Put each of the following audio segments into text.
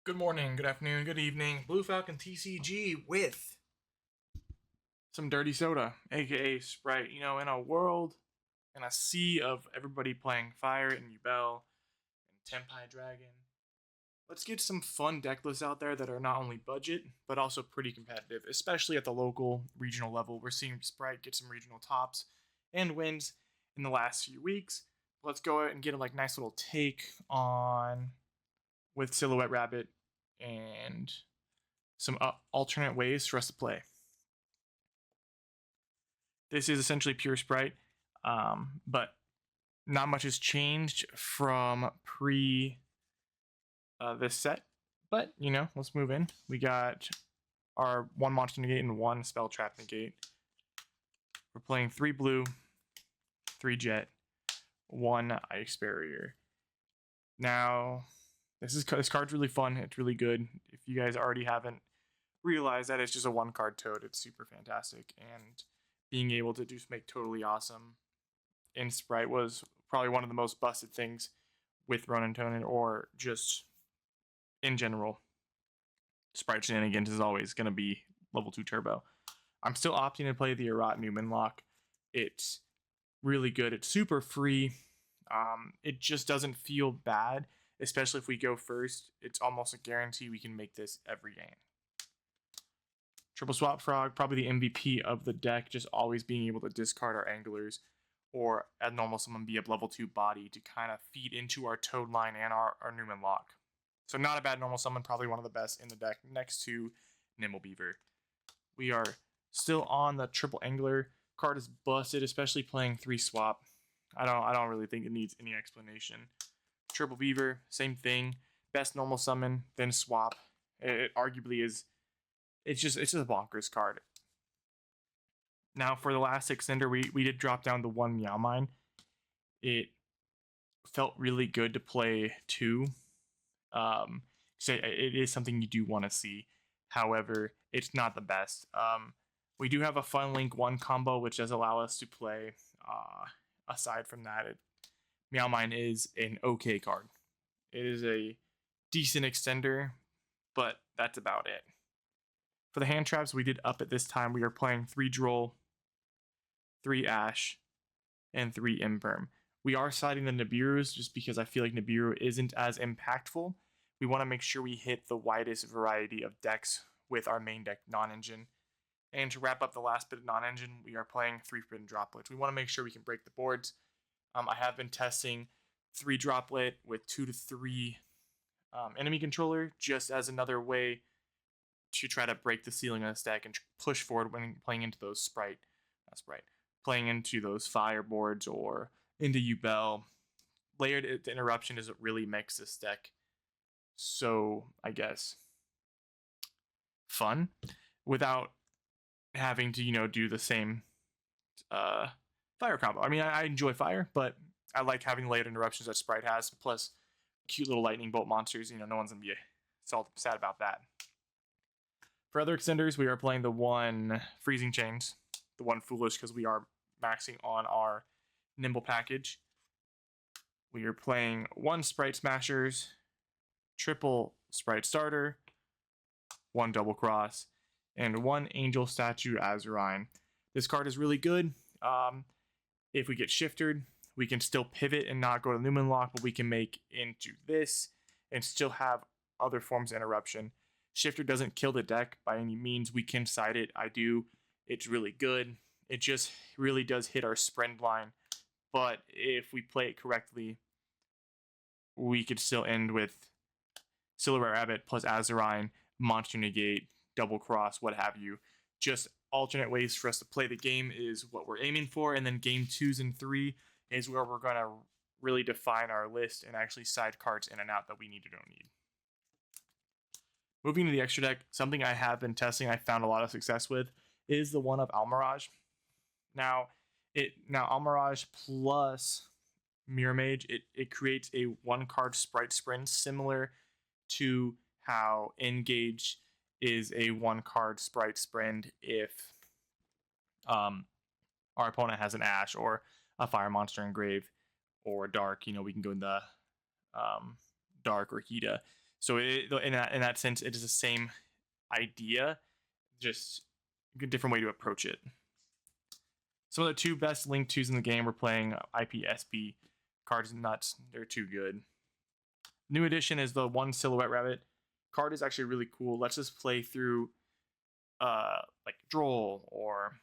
Good morning, good afternoon, good evening. Blue Falcon TCG with some dirty soda, aka Spright. In a world, in a sea of everybody playing Fire and Yubel and Tempai Dragon, let's get some fun deck lists out there that are not only budget, but also pretty competitive, especially at the local, regional level. We're seeing Spright get some regional tops and wins in the last few weeks. Let's go and get a nice little take on with Silhouette Rabbit and some alternate ways for us to play. This is essentially pure Spright, but not much has changed from pre this set. But, let's move in. We got our one monster negate and one spell trap negate. We're playing 3 blue, 3 jet, 1 ice barrier. Now, this card's really fun. It's really good. If you guys already haven't realized that it's just a 1-card toad, it's super fantastic. And being able to just make totally awesome in Spright was probably one of the most busted things with Ronin Tonin, or just in general. Spright shenanigans is always going to be level 2 turbo. I'm still opting to play the Arat Newman lock. It's really good. It's super free. It just doesn't feel bad, especially if we go first. It's almost a guarantee we can make this every game. Triple Swap Frog, probably the MVP of the deck, just always being able to discard our anglers or at normal summon be a level 2 body to kind of feed into our Toad line and our Newman lock. So not a bad normal summon, probably one of the best in the deck next to Nimble Beaver. We are still on the triple angler. Card is busted, especially playing 3 swap. I don't really think it needs any explanation. Triple Beaver, same thing. Best normal summon, then swap. It arguably is. It's just a bonkers card. Now for the last extender, we did drop down to 1 Meow Mine. It felt really good to play 2. So it is something you do want to see. However, it's not the best. We do have a Fun Link 1 combo, which does allow us to play. Aside from that, Meow Mine is an okay card. It is a decent extender, but that's about it. For the hand traps, we did up at this time. We are playing 3 Droll, 3 Ash, and 3 Imperm. We are siding the Nibiru's just because I feel like Nibiru isn't as impactful. We want to make sure we hit the widest variety of decks with our main deck non-engine. And to wrap up the last bit of non-engine, we are playing 3-pin droplets. We want to make sure we can break the boards. I have been testing 3 droplet with 2 to 3 enemy controller just as another way to try to break the ceiling of this deck and push forward when playing into those playing into those fire boards or into Yubel. Layered interruption is what really makes this deck so, I guess, fun without having to do the same fire combo. I mean, I enjoy fire, but I like having layered interruptions that Spright has, plus cute little lightning bolt monsters. No one's gonna be sad about that. For other extenders, we are playing the 1 Freezing Chains, the 1 Foolish, because we are maxing on our Nimble package. We are playing 1 Spright Smashers, triple Spright Starter, 1 Double Cross, and 1 Angel Statue Azurine. This card is really good. If we get shifted, we can still pivot and not go to Newman Lock, but we can make into this and still have other forms of interruption. Shifter doesn't kill the deck by any means. We can side it. I do. It's really good. It just really does hit our Sprend line. But if we play it correctly, we could still end with Silhouette Rabbit plus Azurine, Monster Negate, Double Cross, what have you. Just alternate ways for us to play the game is what we're aiming for. And then game 2s and 3 is where we're going to really define our list and actually side cards in and out that we need or don't need. Moving to the extra deck, something I have been testing, I found a lot of success with, is the one of Almirage. Now Almirage plus Mirror Mage, it creates a 1-card Spright Sprint, similar to how Engage is a 1-card Spright Sprint if our opponent has an Ash or a Fire Monster Engrave or a Dark. We can go in the Dark or Hida. So in that sense, it is the same idea, just a different way to approach it. Some of the two best Link 2s in the game, we're playing IPSP cards nuts. They're too good. New addition is the one Silhouette Rabbit. Card is actually really cool. Lets us play through like Droll, or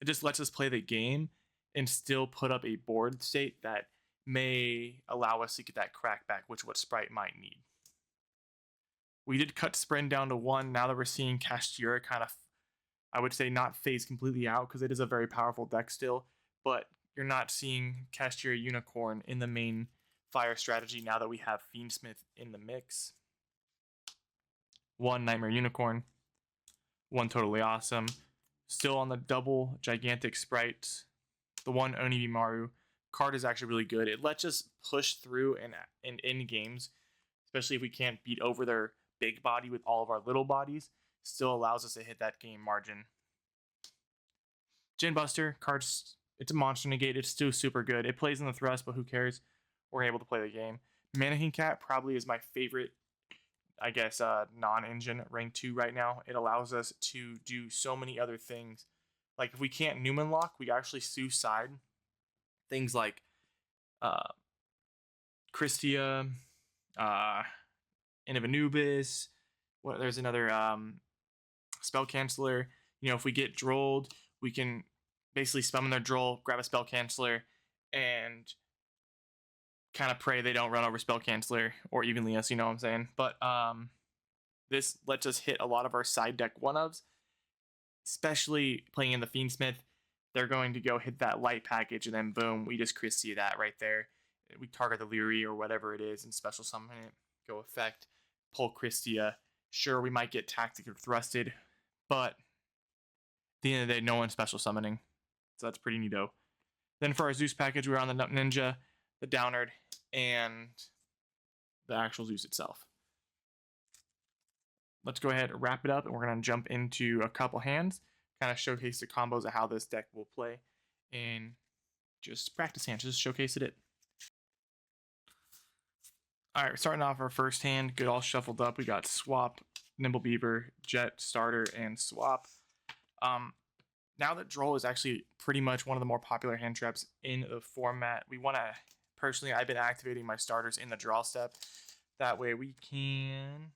it just lets us play the game and still put up a board state that may allow us to get that crackback, which what Spright might need. We did cut Sprint down to 1. Now that we're seeing Kashtira kind of, I would say, not phase completely out, because it is a very powerful deck still, but you're not seeing Kashtira Unicorn in the main fire strategy now that we have Fiendsmith in the mix. 1 Nightmare Unicorn, 1 Totally Awesome. Still on the double gigantic Sprites. The 1 Onibimaru card is actually really good. It lets us push through and in games, especially if we can't beat over their big body with all of our little bodies. Still allows us to hit that game margin. Gin Buster cards, it's a monster negate. It's still super good. It plays in the thrust, but who cares? We're able to play the game. Mannequin Cat probably is my favorite, I guess, non-engine rank 2 right now. It allows us to do so many other things. Like if we can't Newman lock, we actually suicide things like Christia, End of Anubis. There's another spell canceller. You know, if we get drolled, we can basically summon their droll, grab a spell canceller, and kind of pray they don't run over spell canceller or evenly us, you know what I'm saying? But this lets us hit a lot of our side deck 1-ofs, especially playing in the Fiendsmith. They're going to go hit that light package, and then boom, we just Christie that right there. We target the Leary or whatever it is and special summon it, go effect, pull Christia. Sure, we might get tactic or thrusted, but at the end of the day, no one's special summoning. So that's pretty neato. Then for our Zeus package, we're on the Nut Ninja, the Downard, and the actual Zeus itself. Let's go ahead and wrap it up, and we're going to jump into a couple hands, kind of showcase the combos of how this deck will play, and just practice hands, just showcase it. All right, starting off our first hand, good all shuffled up. We got Swap, Nimble Beaver, Jet, Starter, and Swap. Now that Droll is actually pretty much one of the more popular hand traps in the format, we want to, personally, I've been activating my starters in the draw step. That way we can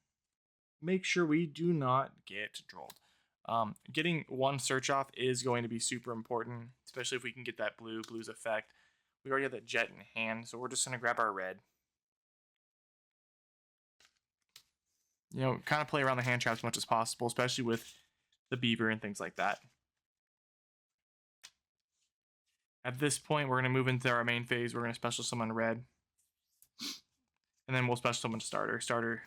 make sure we do not get Drolled. Getting 1 search off is going to be super important, especially if we can get that blue's effect. We already have that Jet in hand, so we're just going to grab our red. You know, kind of play around the hand trap as much as possible, especially with the Beaver and things like that. At this point, we're going to move into our main phase. We're going to special summon red. And then we'll special summon starter. Special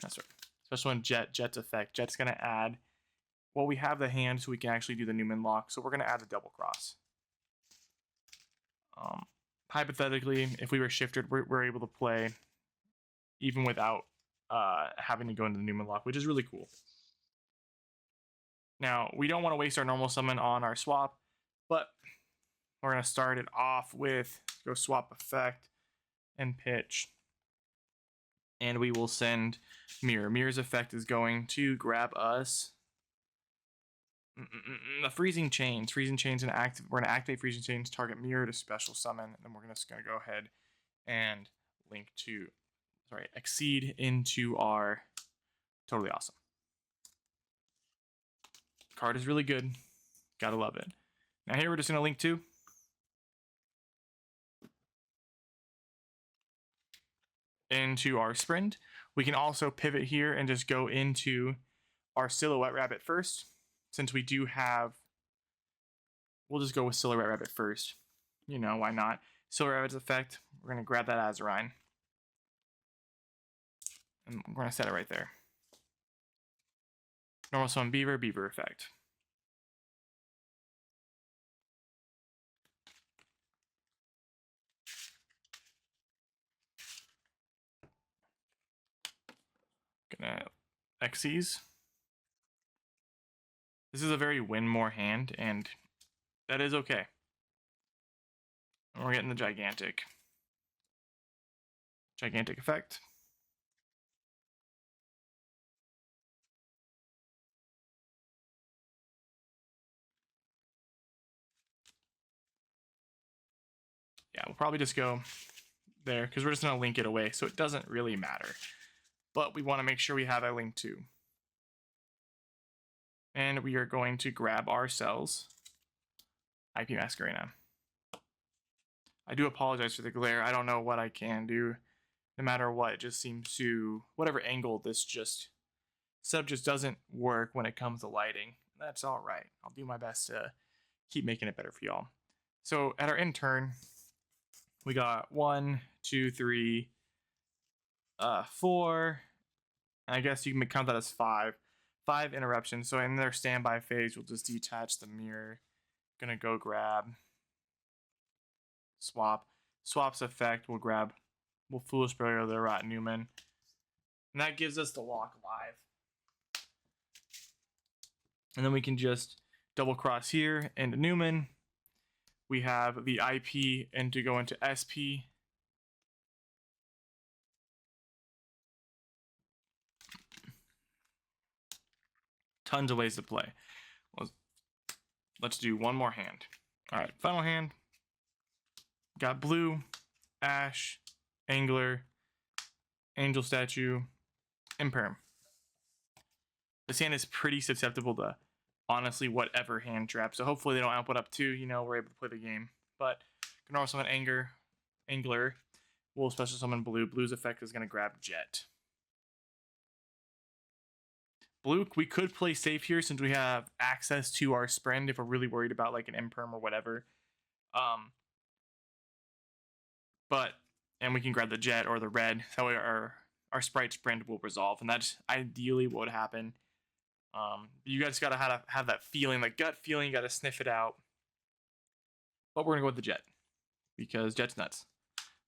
summon Jet's effect. Jet's going to add, well, we have the hand so we can actually do the Newman lock. So we're going to add the double cross. Hypothetically, if we were shifted, we're able to play even without having to go into the Newman lock, which is really cool. Now, we don't want to waste our normal summon on our swap, but we're going to start it off with go swap effect and pitch. And we will send Mirror. Mirror's effect is going to grab us the Freezing Chains. Freezing Chains, we're going to activate Freezing Chains, target Mirror to special summon, and then we're just going to go ahead and exceed into our Totally Awesome. Card is really good. Gotta love it. Now here we're just going to link to into our Sprint. We can also pivot here and just go into our Silhouette Rabbit first. Since we do have, we'll just go with Silhouette Rabbit first. You know, why not? Silhouette Rabbit's effect, we're going to grab that Azurine. And we're going to set it right there. Normal summon Beaver, Beaver effect. Gonna Xyz. This is a very win more hand, and that is okay. And we're getting the gigantic effect. we'll probably just go there because we're just going to link it away, so it doesn't really matter. But we want to make sure we have a link too. And we are going to grab ourselves IP mask arena. I do apologize for the glare. I don't know what I can do. No matter what, it just seems to, whatever angle this setup just doesn't work when it comes to lighting. That's all right. I'll do my best to keep making it better for y'all. So at our end turn, we got 1, 2, 3, 4. I guess you can count that as 5. 5 interruptions. So in their standby phase, we'll just detach the mirror. Gonna go grab swap. Swap's effect, we'll Foolish Burial the Rot Newman. And that gives us the lock live. And then we can just double cross here into Newman. We have the IP and to go into SP. Tons of ways to play. Let's do one more hand. All right, final hand. Got blue, ash, angler, angel statue, imperm. This hand is pretty susceptible to honestly whatever hand trap. So hopefully they don't output up 2. You know, we're able to play the game. But can also summon angler. We'll special summon blue. Blue's effect is going to grab jet. Blue, we could play safe here since we have access to our Sprint if we're really worried about like an imperm or whatever. And we can grab the jet or the red. That way our Spright Sprint will resolve, and that's ideally what would happen. You guys gotta have that feeling, that gut feeling. You gotta sniff it out. But we're gonna go with the jet because jet's nuts.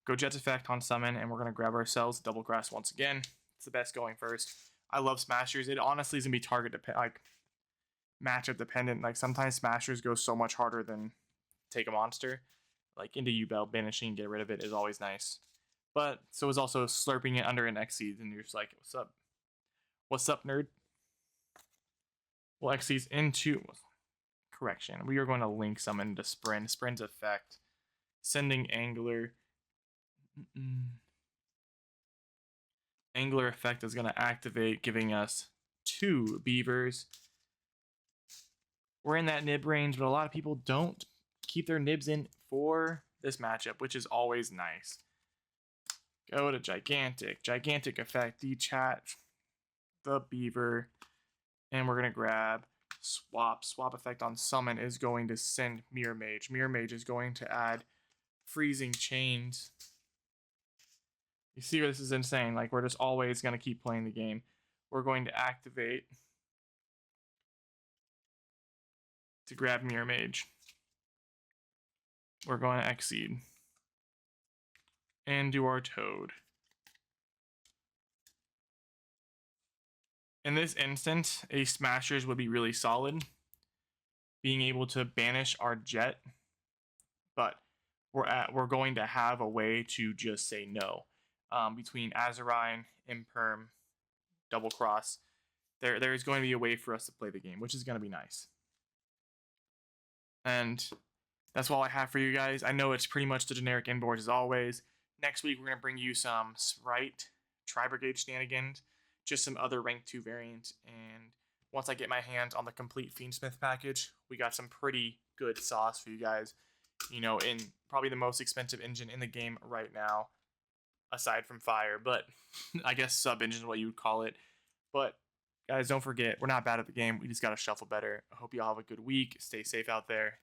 Go jet's effect on summon, and we're gonna grab ourselves double cross once again. It's the best going first. I love smashers. It honestly is gonna be matchup dependent. Like sometimes smashers go so much harder than take a monster. Like into U-Bell, banishing, get rid of it is always nice. But so is also slurping it under an Xyz, and you're just like, what's up? What's up, nerd? Well, Xyz into correction. We are going to link summon to Sprint. Sprint's effect. Sending angler. Angler effect is going to activate, giving us 2 beavers. We're in that nib range, but a lot of people don't keep their nibs in for this matchup, which is always nice. Go to gigantic. Gigantic effect, detach the beaver. And we're going to grab swap. Swap effect on summon is going to send Mirror Mage. Mirror Mage is going to add freezing chains. You see, this is insane. Like, we're just always going to keep playing the game. We're going to activate to grab Mirror Mage. We're going to Xyz and do our Toad. In this instance, a Smashers would be really solid, being able to banish our jet, but we're going to have a way to just say no. Between Azarine, Imperm, Double Cross, there is going to be a way for us to play the game, which is going to be nice. And that's all I have for you guys. I know it's pretty much the generic inboards as always. Next week, we're going to bring you some Spright, Tri-Brigade shenanigans, just some other rank 2 variants, and once I get my hands on the complete Fiendsmith package, we got some pretty good sauce for you guys. You know, in probably the most expensive engine in the game right now, aside from Fire, but I guess sub-engine is what you would call it. But guys, don't forget, we're not bad at the game. We just got to shuffle better. I hope you all have a good week. Stay safe out there.